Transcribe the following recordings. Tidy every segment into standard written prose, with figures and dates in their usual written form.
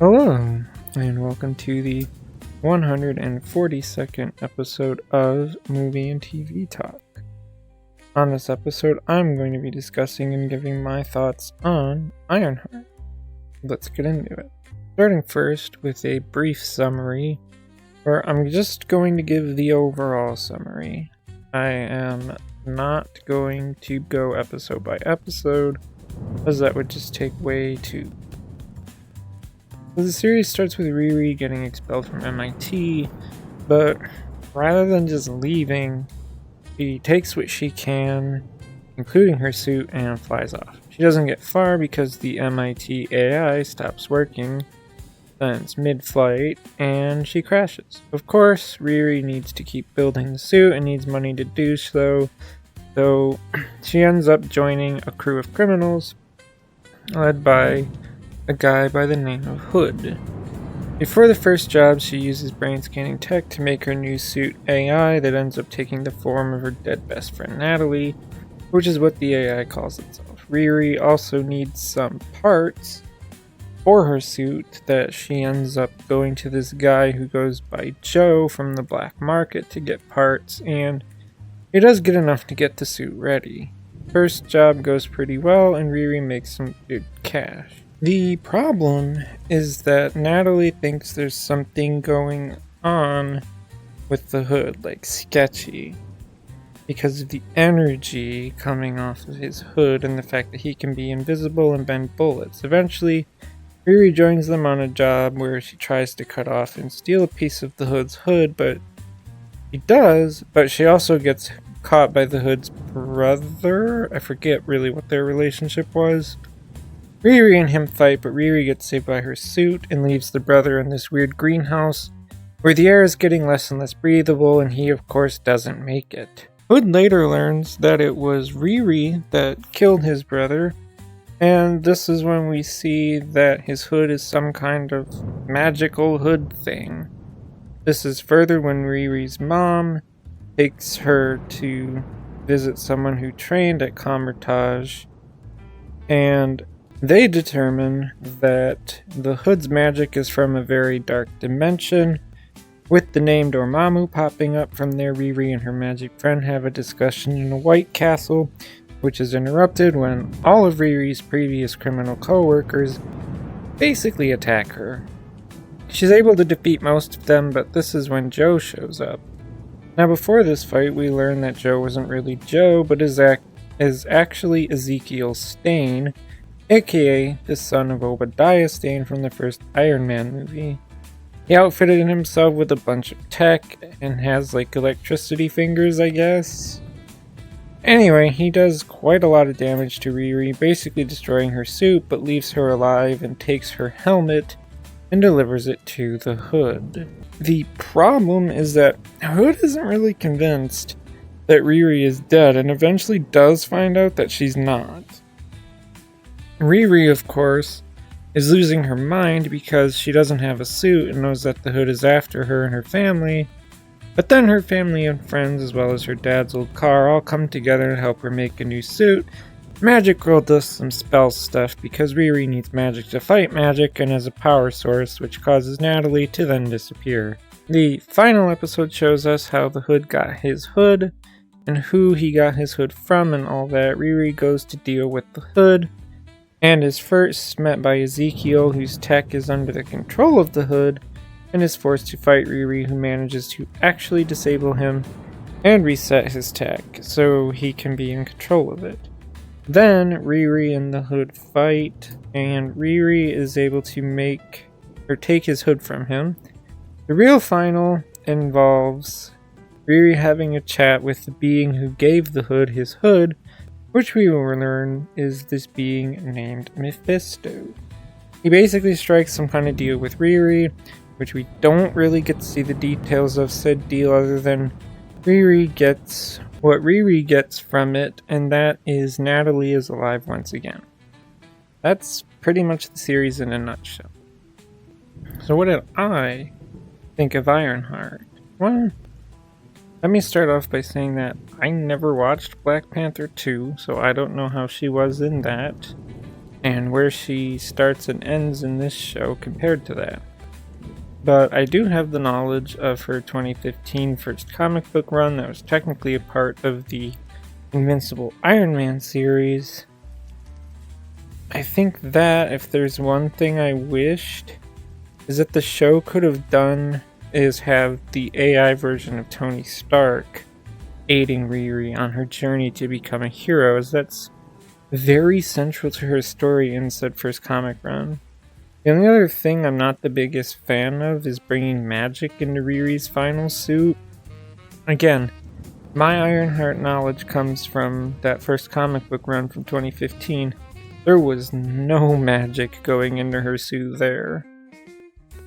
Hello, and welcome to the 142nd episode of Movie and TV Talk. On this episode, I'm going to be discussing and giving my thoughts on Ironheart. Let's get into it. Starting first with a brief summary, where I'm just going to give the overall summary. I am not going to go episode by episode, as that would just take way too. So the series starts with Riri getting expelled from MIT, but rather than just leaving, she takes what she can, including her suit, and flies off. She doesn't get far because the MIT AI stops working, then it's mid-flight, and she crashes. Of course, Riri needs to keep building the suit and needs money to do so she ends up joining a crew of criminals led by a guy by the name of Hood. Before the first job, she uses brain scanning tech to make her new suit AI that ends up taking the form of her dead best friend Natalie, which is what the AI calls itself. Riri also needs some parts for her suit that she ends up going to this guy who goes by Joe from the black market to get parts, and he does get enough to get the suit ready. First job goes pretty well, and Riri makes some good cash. The problem is that Natalie thinks there's something going on with the Hood, like sketchy, because of the energy coming off of his hood and the fact that he can be invisible and bend bullets. Eventually, Riri joins them on a job where she tries to cut off and steal a piece of the Hood's hood, but she does, but she also gets caught by the Hood's brother. I forget really what their relationship was. Riri and him fight, but Riri gets saved by her suit and leaves the brother in this weird greenhouse where the air is getting less and less breathable, and he of course doesn't make it. Hood later learns that it was Riri that killed his brother, and this is when we see that his hood is some kind of magical hood thing. This is further when Riri's mom takes her to visit someone who trained at Comertage, and they determine that the Hood's magic is from a very dark dimension. With the name Dormammu popping up from there, Riri and her magic friend have a discussion in a White Castle, which is interrupted when all of Riri's previous criminal co-workers basically attack her. She's able to defeat most of them, but this is when Joe shows up. Now before this fight, we learn that Joe wasn't really Joe, but is actually Ezekiel Stane, aka the son of Obadiah Stane from the first Iron Man movie. He outfitted himself with a bunch of tech and has like electricity fingers, I guess. Anyway, he does quite a lot of damage to Riri, basically destroying her suit, but leaves her alive and takes her helmet and delivers it to the Hood. The problem is that Hood isn't really convinced that Riri is dead and eventually does find out that she's not. Riri, of course, is losing her mind because she doesn't have a suit and knows that the Hood is after her and her family, but then her family and friends, as well as her dad's old car, all come together to help her make a new suit. Magic Girl does some spell stuff because Riri needs magic to fight magic and has a power source, which causes Natalie to then disappear. The final episode shows us how the Hood got his hood and who he got his hood from and all that. Riri goes to deal with the Hood and is first met by Ezekiel, whose tech is under the control of the Hood, and is forced to fight Riri, who manages to actually disable him and reset his tech so he can be in control of it. Then Riri and the Hood fight, and Riri is able to take his hood from him. The real final involves Riri having a chat with the being who gave the Hood his hood, which we will learn is this being named Mephisto. He basically strikes some kind of deal with Riri, which we don't really get to see the details of said deal other than Riri gets what Riri gets from it, and that is Natalie is alive once again. That's pretty much the series in a nutshell. So what did I think of Ironheart? Well, let me start off by saying that I never watched Black Panther 2, so I don't know how she was in that. and where she starts and ends in this show compared to that. But I do have the knowledge of her 2015 first comic book run that was technically a part of the Invincible Iron Man series. I think that if there's one thing I wished is that the show could have done is have the AI version of Tony Stark aiding Riri on her journey to become a hero, as that's very central to her story in said first comic run. The only other thing I'm not the biggest fan of is bringing magic into Riri's final suit. Again, my Ironheart knowledge comes from that first comic book run from 2015. There was no magic going into her suit there.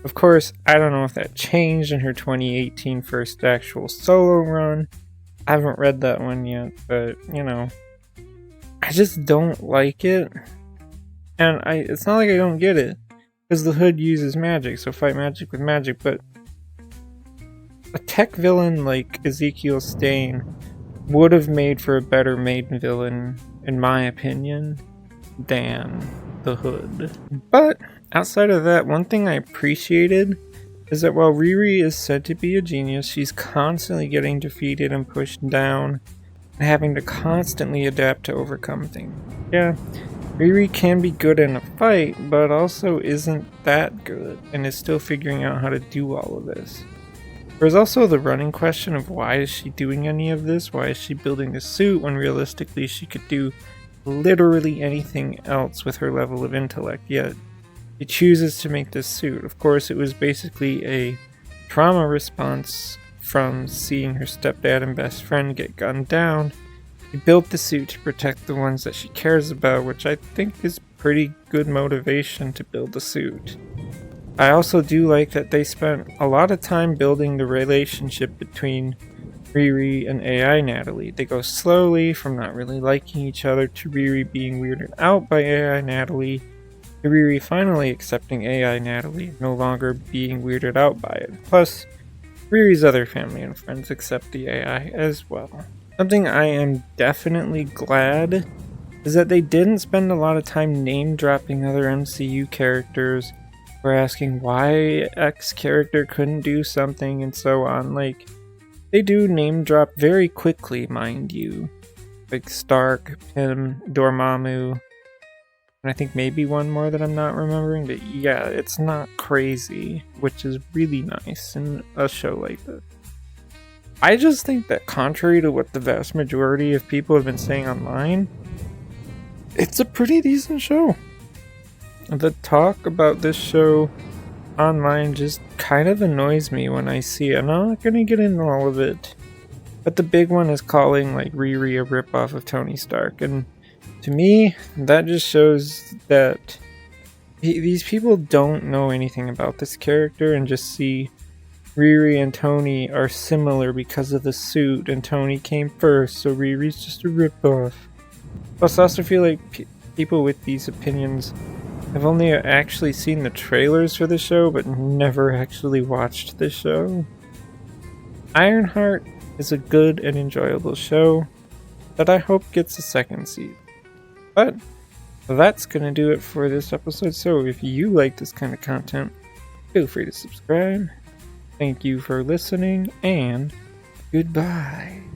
Of course, I don't know if that changed in her 2018 first actual solo run. I haven't read that one yet, but, I just don't like it. And it's not like I don't get it, because the Hood uses magic, so fight magic with magic, but a tech villain like Ezekiel Stain would have made for a better main villain, in my opinion, than the Hood. But outside of that, one thing I appreciated is that while Riri is said to be a genius, she's constantly getting defeated and pushed down, and having to constantly adapt to overcome things. Yeah, Riri can be good in a fight, but also isn't that good, and is still figuring out how to do all of this. There's also the running question of why is she doing any of this? Why is she building a suit when realistically she could do literally anything else with her level of intellect, yet she chooses to make this suit. Of course, it was basically a trauma response from seeing her stepdad and best friend get gunned down. She built the suit to protect the ones that she cares about, which I think is pretty good motivation to build the suit. I also do like that they spent a lot of time building the relationship between Riri and AI Natalie. They go slowly from not really liking each other to Riri being weirded out by AI Natalie, to Riri finally accepting AI Natalie, no longer being weirded out by it. Plus, Riri's other family and friends accept the AI as well. Something I am definitely glad is that they didn't spend a lot of time name-dropping other MCU characters or asking why X character couldn't do something and so on. Like, they do name-drop very quickly, mind you. Like Stark, Pym, Dormammu, and I think maybe one more that I'm not remembering, but yeah, it's not crazy, which is really nice in a show like this. I just think that contrary to what the vast majority of people have been saying online, it's a pretty decent show. The talk about this show online just kind of annoys me when I see it. I'm not going to get into all of it, but the big one is calling like Riri a ripoff of Tony Stark, and to me, that just shows that these people don't know anything about this character and just see Riri and Tony are similar because of the suit, and Tony came first, so Riri's just a ripoff. Plus, I also feel like people with these opinions have only actually seen the trailers for the show, but never actually watched the show. Ironheart is a good and enjoyable show that I hope gets a second season. But that's going to do it for this episode, so if you like this kind of content, feel free to subscribe. Thank you for listening, and goodbye.